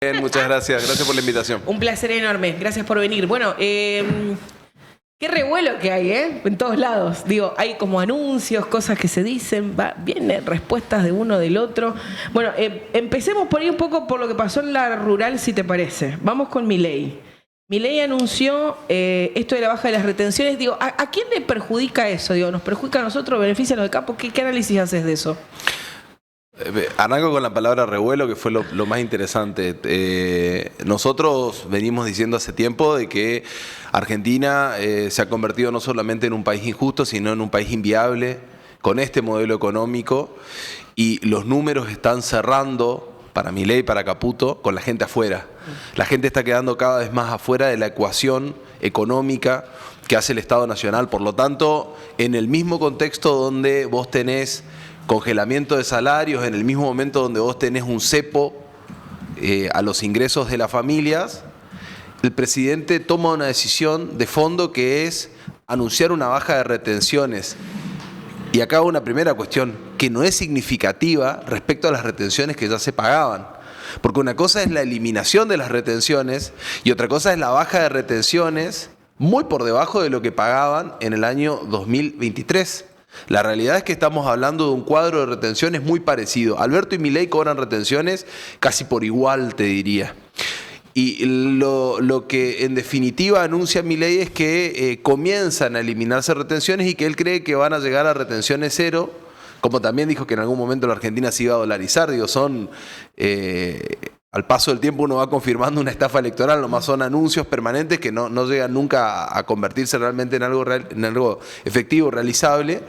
Bien, muchas gracias. Gracias por la invitación. Un placer enorme. Gracias por venir. Bueno, qué revuelo que hay, ¿eh? En todos lados. Digo, hay como anuncios, cosas que se dicen, vienen respuestas de uno del otro. Bueno, empecemos por ahí un poco por lo que pasó en la rural, si te parece. Vamos con Milei. Milei anunció esto de la baja de las retenciones. Digo, ¿a quién le perjudica eso? Digo, ¿nos perjudica a nosotros? ¿Beneficia a los de campo? ¿Qué análisis haces de eso? Arranco con la palabra revuelo, que fue lo más interesante. Nosotros venimos diciendo hace tiempo de que Argentina se ha convertido no solamente en un país injusto, sino en un país inviable con este modelo económico, y los números están cerrando para Milei, para Caputo, con la gente afuera. La gente está quedando cada vez más afuera de la ecuación económica que hace el Estado Nacional. Por lo tanto, en el mismo contexto donde vos tenés congelamiento de salarios, en el mismo momento donde vos tenés un cepo a los ingresos de las familias, el presidente toma una decisión de fondo, que es anunciar una baja de retenciones. Y acá una primera cuestión, que no es significativa respecto a las retenciones que ya se pagaban. Porque una cosa es la eliminación de las retenciones y otra cosa es la baja de retenciones muy por debajo de lo que pagaban en el año 2023. La realidad es que estamos hablando de un cuadro de retenciones muy parecido. Alberto y Milei cobran retenciones casi por igual, te diría. Y lo que en definitiva anuncia Milei es que comienzan a eliminarse retenciones y que él cree que van a llegar a retenciones cero, como también dijo que en algún momento la Argentina se iba a dolarizar. Digo, al paso del tiempo uno va confirmando una estafa electoral, nomás son anuncios permanentes que no llegan nunca a convertirse realmente en algo efectivo, realizable,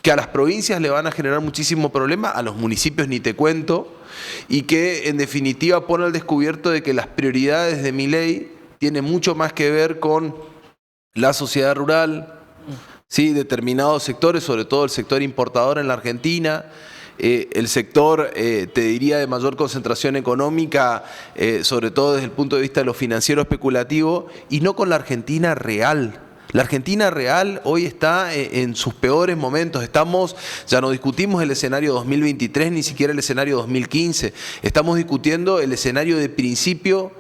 que a las provincias le van a generar muchísimo problema, a los municipios ni te cuento, y que en definitiva pone al descubierto de que las prioridades de Milei tienen mucho más que ver con la sociedad rural, ¿sí? Determinados sectores, sobre todo el sector importador en la Argentina, el sector, te diría, de mayor concentración económica, sobre todo desde el punto de vista de lo financiero especulativo, y no con la Argentina real. La Argentina real hoy está en sus peores momentos. Ya no discutimos el escenario 2023, ni siquiera el escenario 2015. Estamos discutiendo el escenario de principio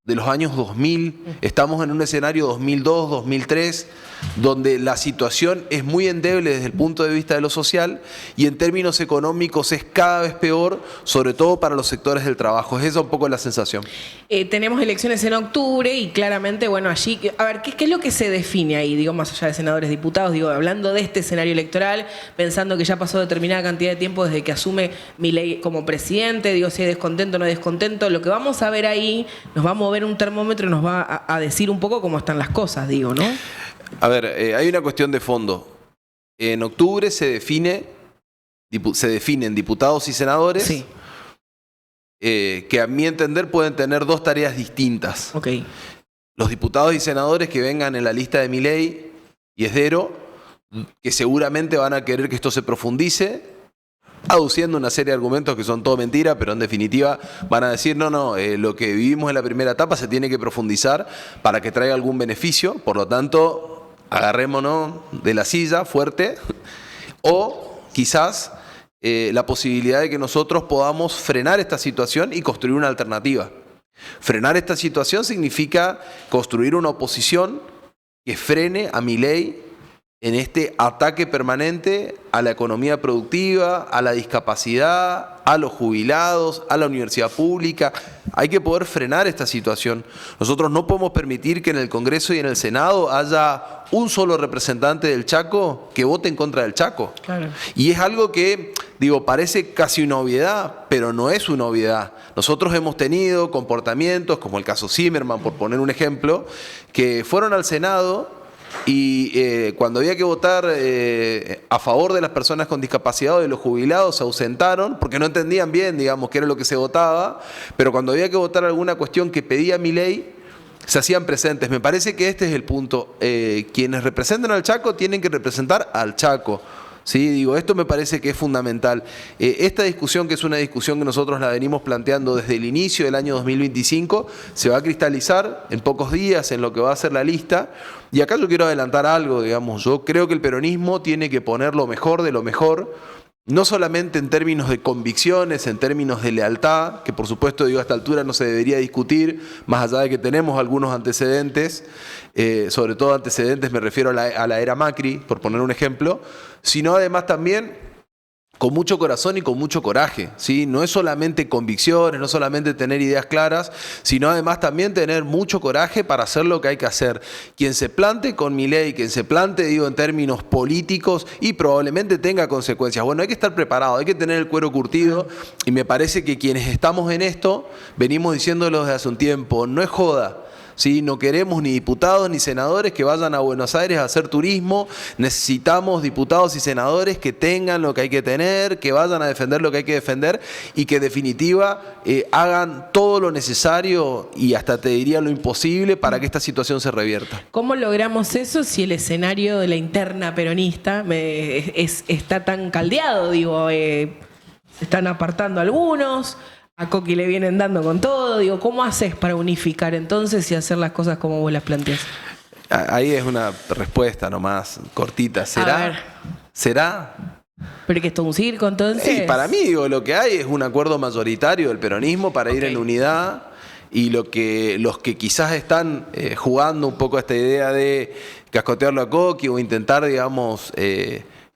de los años 2000, estamos en un escenario 2002, 2003, donde la situación es muy endeble desde el punto de vista de lo social y en términos económicos es cada vez peor, sobre todo para los sectores del trabajo. Es esa un poco la sensación. Tenemos elecciones en octubre y claramente, bueno, allí, a ver, ¿qué es lo que se define ahí? Digo, más allá de senadores, diputados, digo, hablando de este escenario electoral, pensando que ya pasó determinada cantidad de tiempo desde que asume Milei como presidente, digo, si hay descontento o no hay descontento, lo que vamos a ver ahí, nos va a mover un termómetro y nos va a decir un poco cómo están las cosas, digo, ¿no? A ver, hay una cuestión de fondo. En octubre se definen diputados y senadores, sí, que a mi entender pueden tener dos tareas distintas. Okay. Los diputados y senadores que vengan en la lista de Milei y Esdero, que seguramente van a querer que esto se profundice, aduciendo una serie de argumentos que son todo mentira, pero en definitiva van a decir, no, lo que vivimos en la primera etapa se tiene que profundizar para que traiga algún beneficio, por lo tanto, agarrémonos de la silla fuerte, o quizás la posibilidad de que nosotros podamos frenar esta situación y construir una alternativa. Frenar esta situación significa construir una oposición que frene a Milei en este ataque permanente a la economía productiva, a la discapacidad, a los jubilados, a la universidad pública. Hay que poder frenar esta situación. Nosotros no podemos permitir que en el Congreso y en el Senado haya un solo representante del Chaco que vote en contra del Chaco. Claro. Y es algo que, digo, parece casi una obviedad, pero no es una obviedad. Nosotros hemos tenido comportamientos, como el caso Zimmerman, por poner un ejemplo, que fueron al Senado y cuando había que votar a favor de las personas con discapacidad o de los jubilados, se ausentaron porque no entendían bien, digamos, qué era lo que se votaba, pero cuando había que votar alguna cuestión que pedía Milei, se hacían presentes. Me parece que este es el punto. Quienes representan al Chaco tienen que representar al Chaco. Sí, digo, esto me parece que es fundamental. Esta discusión, que es una discusión que nosotros la venimos planteando desde el inicio del año 2025, se va a cristalizar en pocos días en lo que va a ser la lista. Y acá yo quiero adelantar algo, digamos. Yo creo que el peronismo tiene que poner lo mejor de lo mejor no solamente en términos de convicciones, en términos de lealtad, que por supuesto digo a esta altura no se debería discutir, más allá de que tenemos algunos antecedentes, sobre todo antecedentes me refiero a la era Macri, por poner un ejemplo, sino además también con mucho corazón y con mucho coraje, ¿sí? No es solamente convicciones, no solamente tener ideas claras, sino además también tener mucho coraje para hacer lo que hay que hacer. Quien se plante con Milei, quien se plante, digo, en términos políticos y probablemente tenga consecuencias. Bueno, hay que estar preparado, hay que tener el cuero curtido y me parece que quienes estamos en esto, venimos diciéndolo desde hace un tiempo, no es joda. ¿Sí? No queremos ni diputados ni senadores que vayan a Buenos Aires a hacer turismo, necesitamos diputados y senadores que tengan lo que hay que tener, que vayan a defender lo que hay que defender y que en definitiva hagan todo lo necesario y hasta te diría lo imposible para que esta situación se revierta. ¿Cómo logramos eso si el escenario de la interna peronista está tan caldeado? Digo, se están apartando algunos. A Coqui le vienen dando con todo. Digo, ¿cómo haces para unificar entonces y hacer las cosas como vos las planteás? Ahí es una respuesta nomás cortita. ¿Será? ¿Pero que esto es un circo entonces? Sí, para mí digo, lo que hay es un acuerdo mayoritario del peronismo para ir en unidad y los que quizás están jugando un poco a esta idea de cascotearlo a Coqui o intentar, digamos,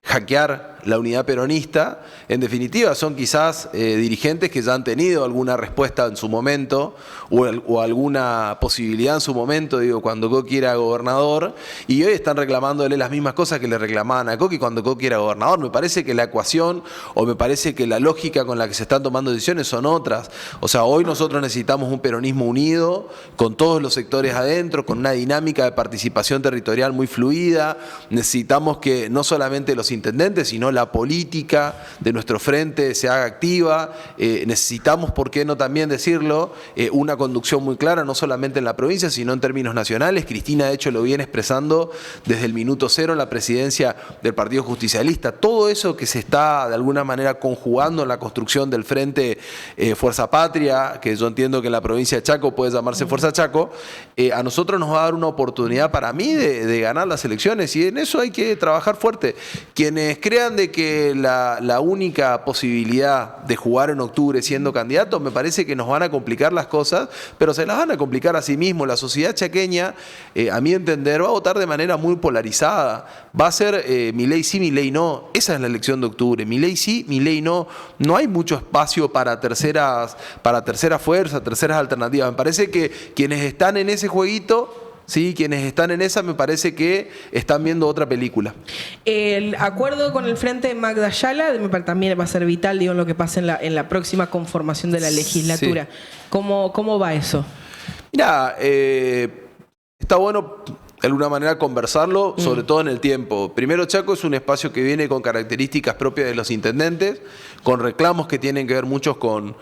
hackear la unidad peronista, en definitiva son quizás dirigentes que ya han tenido alguna respuesta en su momento o alguna posibilidad en su momento, digo, cuando Coqui era gobernador, y hoy están reclamándole las mismas cosas que le reclamaban a Coqui cuando Coqui era gobernador. Me parece que la ecuación o me parece que la lógica con la que se están tomando decisiones son otras. O sea, hoy nosotros necesitamos un peronismo unido, con todos los sectores adentro, con una dinámica de participación territorial muy fluida. Necesitamos que no solamente los intendentes, sino la política de nuestro frente se haga activa. Necesitamos, ¿por qué no también decirlo?, una conducción muy clara, no solamente en la provincia, sino en términos nacionales. Cristina, de hecho, lo viene expresando desde el minuto cero en la presidencia del Partido Justicialista. Todo eso que se está, de alguna manera, conjugando en la construcción del Frente Fuerza Patria, que yo entiendo que en la provincia de Chaco puede llamarse Fuerza Chaco, a nosotros nos va a dar una oportunidad, para mí, de ganar las elecciones, y en eso hay que trabajar fuerte. Quienes crean de que la única posibilidad de jugar en octubre siendo candidato, me parece que nos van a complicar las cosas, pero se las van a complicar a sí mismos. La sociedad chaqueña, a mi entender, va a votar de manera muy polarizada. Va a ser Milei sí, Milei no. Esa es la elección de octubre. Milei sí, Milei no. No hay mucho espacio para tercera fuerza, terceras alternativas. Me parece que quienes están en ese jueguito, sí, quienes están en esa, me parece que están viendo otra película. El acuerdo con el Frente de Magda Ayala también va a ser vital, digo, en lo que pase en la próxima conformación de la legislatura. Sí. ¿Cómo va eso? Mira, está bueno de alguna manera conversarlo, sobre todo en el tiempo. Primero, Chaco es un espacio que viene con características propias de los intendentes, con reclamos que tienen que ver muchos con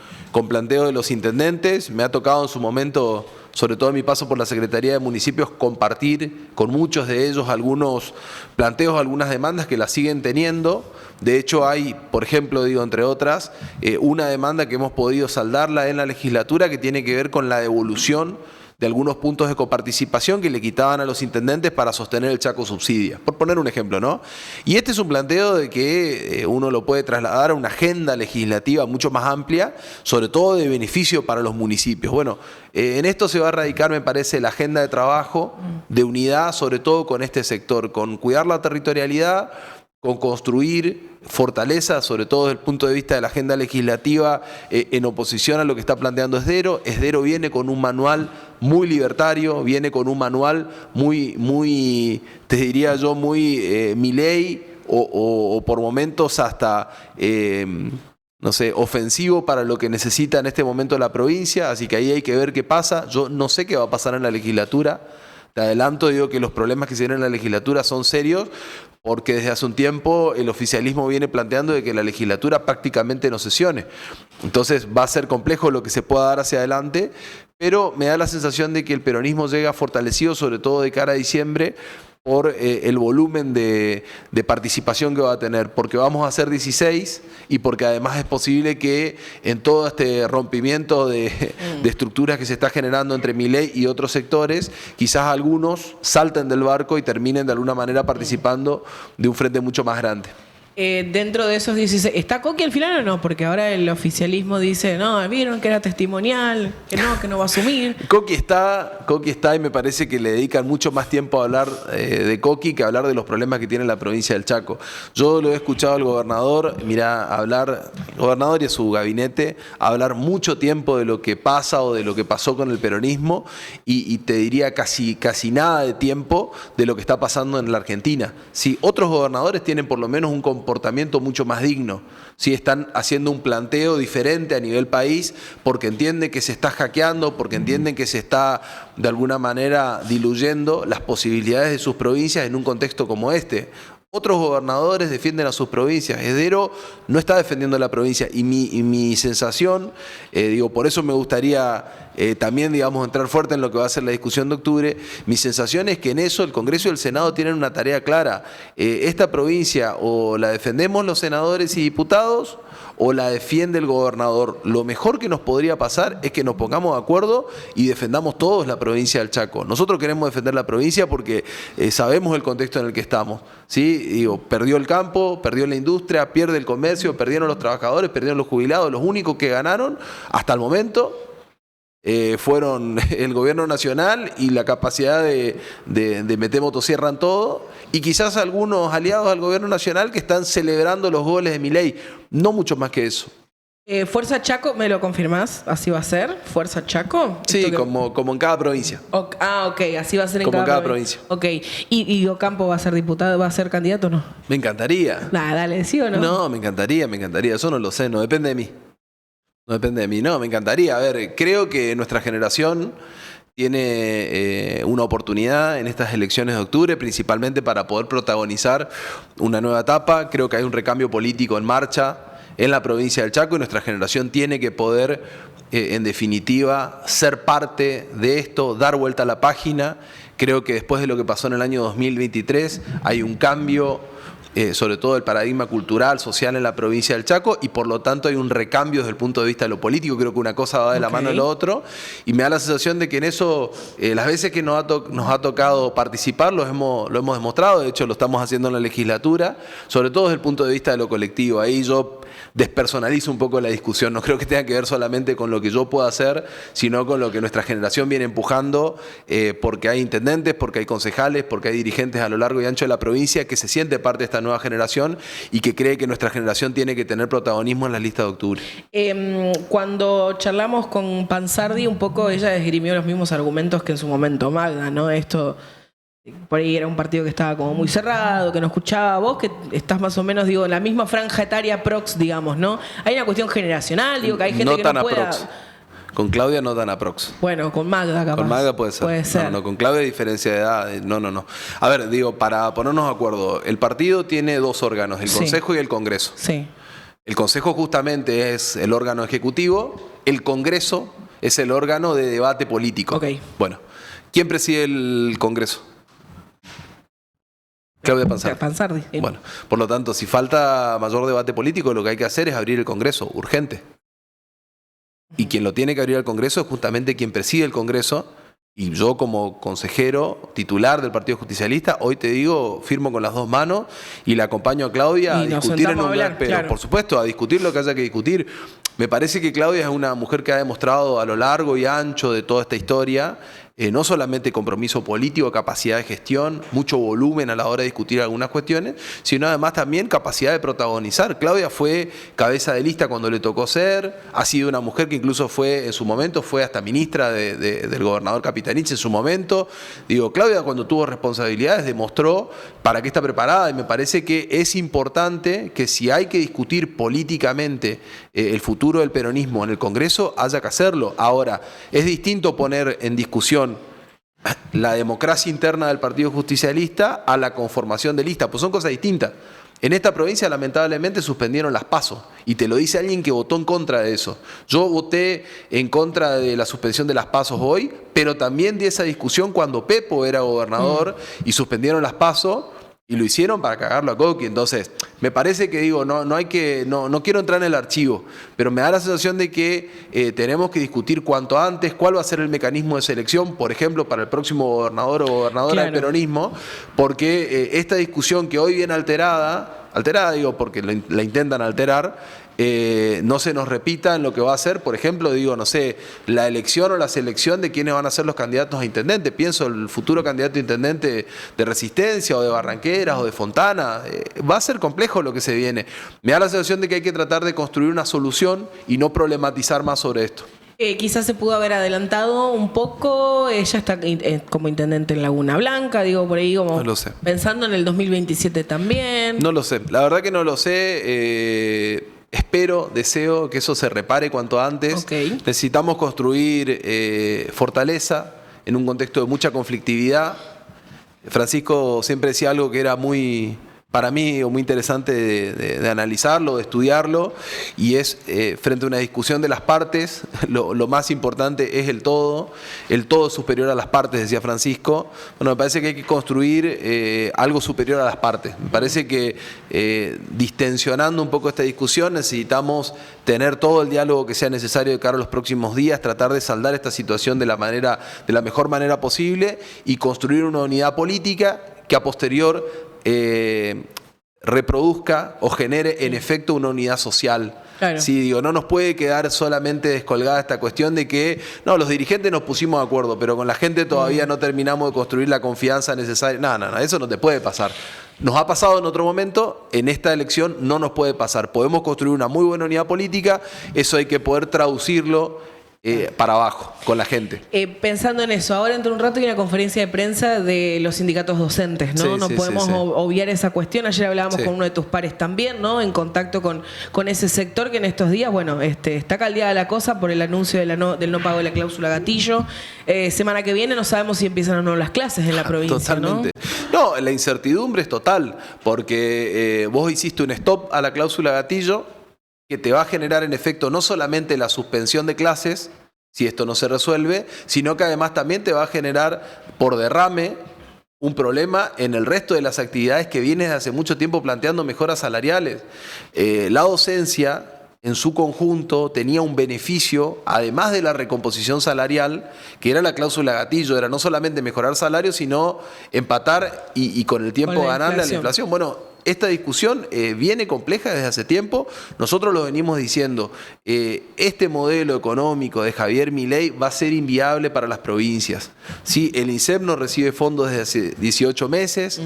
planteos de los intendentes. Me ha tocado en su momento, sobre todo en mi paso por la Secretaría de Municipios, compartir con muchos de ellos algunos planteos, algunas demandas que las siguen teniendo. De hecho, hay, por ejemplo, digo, entre otras, una demanda que hemos podido saldarla en la legislatura que tiene que ver con la devolución de algunos puntos de coparticipación que le quitaban a los intendentes para sostener el Chaco Subsidia, por poner un ejemplo, ¿no? Y este es un planteo de que uno lo puede trasladar a una agenda legislativa mucho más amplia, sobre todo de beneficio para los municipios. Bueno, en esto se va a radicar, me parece, la agenda de trabajo, de unidad, sobre todo con este sector, con cuidar la territorialidad, con construir fortaleza, sobre todo desde el punto de vista de la agenda legislativa, en oposición a lo que está planteando Esdero. Esdero viene con un manual muy libertario, viene con un manual muy te diría yo, muy Milei, o por momentos hasta no sé, ofensivo para lo que necesita en este momento la provincia, así que ahí hay que ver qué pasa. Yo no sé qué va a pasar en la legislatura. Te adelanto, digo que los problemas que se vienen en la legislatura son serios, porque desde hace un tiempo el oficialismo viene planteando de que la legislatura prácticamente no sesione. Entonces va a ser complejo lo que se pueda dar hacia adelante, pero me da la sensación de que el peronismo llega fortalecido, sobre todo de cara a diciembre, por el volumen de participación que va a tener, porque vamos a hacer 16 y porque además es posible que en todo este rompimiento de estructuras que se está generando entre Milei y otros sectores, quizás algunos salten del barco y terminen de alguna manera participando de un frente mucho más grande. Dentro de esos 16, ¿está Coqui al final o no? Porque ahora el oficialismo dice, no, vieron que era testimonial, que no va a asumir. Coqui está y me parece que le dedican mucho más tiempo a hablar de Coqui que a hablar de los problemas que tiene la provincia del Chaco. Yo lo he escuchado al gobernador, gobernador y a su gabinete, hablar mucho tiempo de lo que pasa o de lo que pasó con el peronismo y te diría casi nada de tiempo de lo que está pasando en la Argentina. Si otros gobernadores tienen por lo menos un comportamiento mucho más digno, si están haciendo un planteo diferente a nivel país porque entienden que se está hackeando, porque entienden que se está de alguna manera diluyendo las posibilidades de sus provincias en un contexto como este. Otros gobernadores defienden a sus provincias. Heredero no está defendiendo la provincia y mi sensación, por eso me gustaría también, entrar fuerte en lo que va a ser la discusión de octubre. Mi sensación es que en eso el Congreso y el Senado tienen una tarea clara. Esta provincia o la defendemos los senadores y diputados o la defiende el gobernador. Lo mejor que nos podría pasar es que nos pongamos de acuerdo y defendamos todos la provincia del Chaco. Nosotros queremos defender la provincia porque sabemos el contexto en el que estamos, ¿sí? Perdió el campo, perdió la industria, pierde el comercio, perdieron los trabajadores, perdieron los jubilados. Los únicos que ganaron hasta el momento fueron el gobierno nacional y la capacidad de meter motosierra en todo, y quizás algunos aliados al gobierno nacional que están celebrando los goles de Milei, no mucho más que eso. Fuerza Chaco, ¿me lo confirmás? ¿Así va a ser? ¿Fuerza Chaco? Sí, como en cada provincia. Ok, así va a ser como en cada provincia. Ok, ¿y Ocampo va a ser diputado, va a ser candidato o no? Me encantaría. Nada, dale, ¿sí o no? No, me encantaría, eso no lo sé, no depende de mí. No depende de mí, no, me encantaría. A ver, creo que nuestra generación tiene una oportunidad en estas elecciones de octubre, principalmente para poder protagonizar una nueva etapa. Creo que hay un recambio político en marcha en la provincia del Chaco y nuestra generación tiene que poder, en definitiva, ser parte de esto, dar vuelta a la página. Creo que después de lo que pasó en el año 2023 hay un cambio, sobre todo el paradigma cultural, social en la provincia del Chaco, y por lo tanto hay un recambio desde el punto de vista de lo político. Creo que una cosa va de la mano de lo otro, y me da la sensación de que en eso, las veces que nos ha tocado participar, lo hemos demostrado. De hecho lo estamos haciendo en la legislatura, sobre todo desde el punto de vista de lo colectivo. Ahí yo despersonalizo un poco la discusión, no creo que tenga que ver solamente con lo que yo pueda hacer, sino con lo que nuestra generación viene empujando, porque hay intendentes, porque hay concejales, porque hay dirigentes a lo largo y ancho de la provincia que se siente parte de esta nueva generación y que cree que nuestra generación tiene que tener protagonismo en la lista de octubre. Cuando charlamos con Pansardi, un poco ella esgrimió los mismos argumentos que en su momento Magda, ¿no? Esto, por ahí era un partido que estaba como muy cerrado, que no escuchaba. Vos que estás más o menos, en la misma franja etaria prox, digamos, ¿no? Hay una cuestión generacional, que hay gente no que tan no pueda... aprox. Con Claudia no tan aprox. Bueno, con Magda capaz. Con Magda puede ser. No, con Claudia hay diferencia de edad. No. A ver, para ponernos de acuerdo, el partido tiene dos órganos, el Consejo y el Congreso. Sí. El Consejo justamente es el órgano ejecutivo, el Congreso es el órgano de debate político. Ok. Bueno, ¿quién preside el Congreso? Claudia Pansardi. Pansardi. Bueno, por lo tanto, si falta mayor debate político, lo que hay que hacer es abrir el Congreso, urgente. Y quien lo tiene que abrir al Congreso es justamente quien preside el Congreso. Y yo como consejero titular del Partido Justicialista, hoy te digo, firmo con las dos manos y la acompaño a Claudia a discutir en un lugar, pero claro, por supuesto, a discutir lo que haya que discutir. Me parece que Claudia es una mujer que ha demostrado a lo largo y ancho de toda esta historia, no solamente compromiso político, capacidad de gestión, mucho volumen a la hora de discutir algunas cuestiones, sino además también capacidad de protagonizar. Claudia fue cabeza de lista cuando le tocó ser, ha sido una mujer que incluso fue, en su momento, fue hasta ministra del gobernador Capitanich en su momento. Claudia cuando tuvo responsabilidades demostró para qué está preparada, y me parece que es importante que si hay que discutir políticamente el futuro del peronismo en el Congreso, haya que hacerlo. Ahora, es distinto poner en discusión la democracia interna del Partido Justicialista a la conformación de lista, pues son cosas distintas. En esta provincia lamentablemente suspendieron las PASO, y te lo dice alguien que votó en contra de eso. Yo voté en contra de la suspensión de las PASO hoy, pero también di esa discusión cuando Pepo era gobernador y suspendieron las PASO. Y lo hicieron para cagarlo a Coqui. Entonces, me parece que no quiero entrar en el archivo, pero me da la sensación de que tenemos que discutir cuanto antes cuál va a ser el mecanismo de selección, por ejemplo, para el próximo gobernador o gobernadora del peronismo, porque esta discusión que hoy viene alterada alterada digo porque la intentan alterar, no se nos repita en lo que va a ser, por ejemplo, digo, no sé, la elección o la selección de quiénes van a ser los candidatos a intendente. Pienso el futuro candidato a intendente de Resistencia o de Barranqueras o de Fontana. Va a ser complejo lo que se viene. Me da la sensación de que hay que tratar de construir una solución y no problematizar más sobre esto. Quizás se pudo haber adelantado un poco. Ella está como intendente en Laguna Blanca, digo, por ahí como no lo sé. Pensando en el 2027 también. No lo sé, la verdad que no lo sé. Espero, deseo que eso se repare cuanto antes. Okay. Necesitamos construir fortaleza en un contexto de mucha conflictividad. Francisco siempre decía algo que era muy, para mí, muy interesante de analizarlo, de estudiarlo, y es frente a una discusión de las partes, lo más importante es el todo es superior a las partes, decía Francisco. Bueno, me parece que hay que construir algo superior a las partes. Me parece que distensionando un poco esta discusión necesitamos tener todo el diálogo que sea necesario de cara a los próximos días, tratar de saldar esta situación de la mejor manera posible y construir una unidad política que a posterior reproduzca o genere en efecto una unidad social. Claro. Sí, digo, no nos puede quedar solamente descolgada esta cuestión de que no, los dirigentes nos pusimos de acuerdo, pero con la gente todavía no terminamos de construir la confianza necesaria. No, eso no te puede pasar. Nos ha pasado en otro momento, en esta elección no nos puede pasar. Podemos construir una muy buena unidad política, eso hay que poder traducirlo para abajo, con la gente. Pensando en eso, ahora entre un rato hay una conferencia de prensa de los sindicatos docentes, ¿no? Sí, no sí, podemos sí. obviar esa cuestión. Ayer hablábamos Sí. con uno de tus pares también, ¿no? En contacto con ese sector que en estos días, bueno, está caldeada la cosa por el anuncio del no pago de la cláusula gatillo. Semana que viene no sabemos si empiezan o no las clases en la provincia, Totalmente. No, la incertidumbre es total, porque vos hiciste un stop a la cláusula gatillo que te va a generar en efecto no solamente la suspensión de clases, si esto no se resuelve, sino que además también te va a generar por derrame un problema en el resto de las actividades que vienes de hace mucho tiempo planteando mejoras salariales. La docencia en su conjunto tenía un beneficio, además de la recomposición salarial, que era la cláusula gatillo, era no solamente mejorar salarios, sino empatar y con el tiempo ganarle a la inflación. Bueno, esta discusión viene compleja desde hace tiempo. Nosotros lo venimos diciendo. Este modelo económico de Javier Milei va a ser inviable para las provincias. ¿Sí? El INSEP no recibe fondos desde hace 18 meses.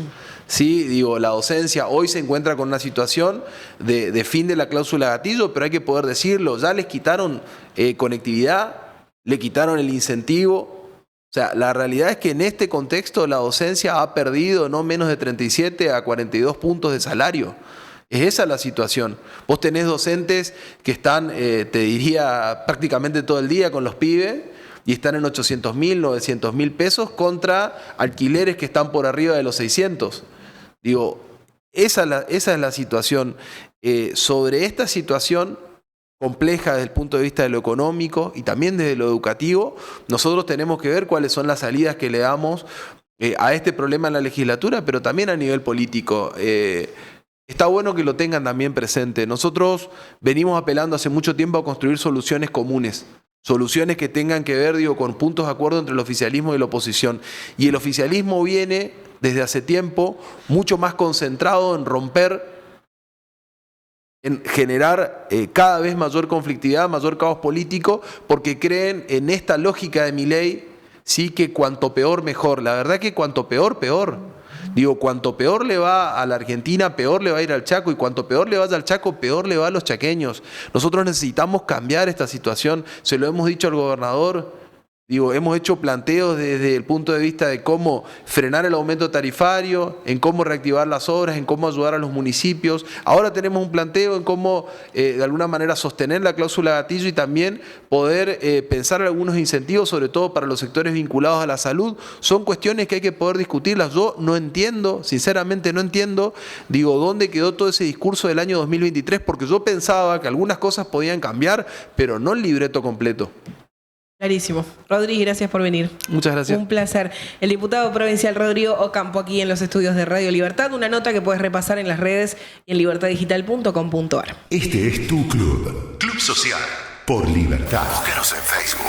¿Sí? Digo, la docencia hoy se encuentra con una situación de fin de la cláusula gatillo, pero hay que poder decirlo. Ya les quitaron conectividad, le quitaron el incentivo. O sea, la realidad es que en este contexto la docencia ha perdido no menos de 37 a 42 puntos de salario. Es esa la situación. Vos tenés docentes que están, te diría, prácticamente todo el día con los pibes y están en 800.000, 900.000 pesos contra alquileres que están por arriba de los 600. Digo, esa es la situación. Sobre esta situación compleja desde el punto de vista de lo económico y también desde lo educativo, nosotros tenemos que ver cuáles son las salidas que le damos a este problema en la legislatura, pero también a nivel político. Está bueno que lo tengan también presente. Nosotros venimos apelando hace mucho tiempo a construir soluciones comunes, soluciones que tengan que ver, digo, con puntos de acuerdo entre el oficialismo y la oposición. Y el oficialismo viene desde hace tiempo mucho más concentrado en romper, en generar cada vez mayor conflictividad, mayor caos político, porque creen en esta lógica de Milei, sí, que cuanto peor mejor. La verdad que cuanto peor, peor. Digo, cuanto peor le va a la Argentina, peor le va a ir al Chaco, y cuanto peor le vaya al Chaco, peor le va a los chaqueños. Nosotros necesitamos cambiar esta situación, se lo hemos dicho al gobernador. Digo, hemos hecho planteos desde el punto de vista de cómo frenar el aumento tarifario, en cómo reactivar las obras, en cómo ayudar a los municipios. Ahora tenemos un planteo en cómo, de alguna manera, sostener la cláusula gatillo y también poder pensar en algunos incentivos, sobre todo para los sectores vinculados a la salud. Son cuestiones que hay que poder discutirlas. Yo no entiendo, sinceramente no entiendo, digo, dónde quedó todo ese discurso del año 2023, porque yo pensaba que algunas cosas podían cambiar, pero no el libreto completo. Clarísimo. Rodríguez, gracias por venir. Muchas gracias. Un placer. El diputado provincial Rodrigo Ocampo aquí en los estudios de Radio Libertad. Una nota que puedes repasar en las redes y en libertaddigital.com.ar. Este es tu club. Club Social por Libertad. Búscanos en Facebook.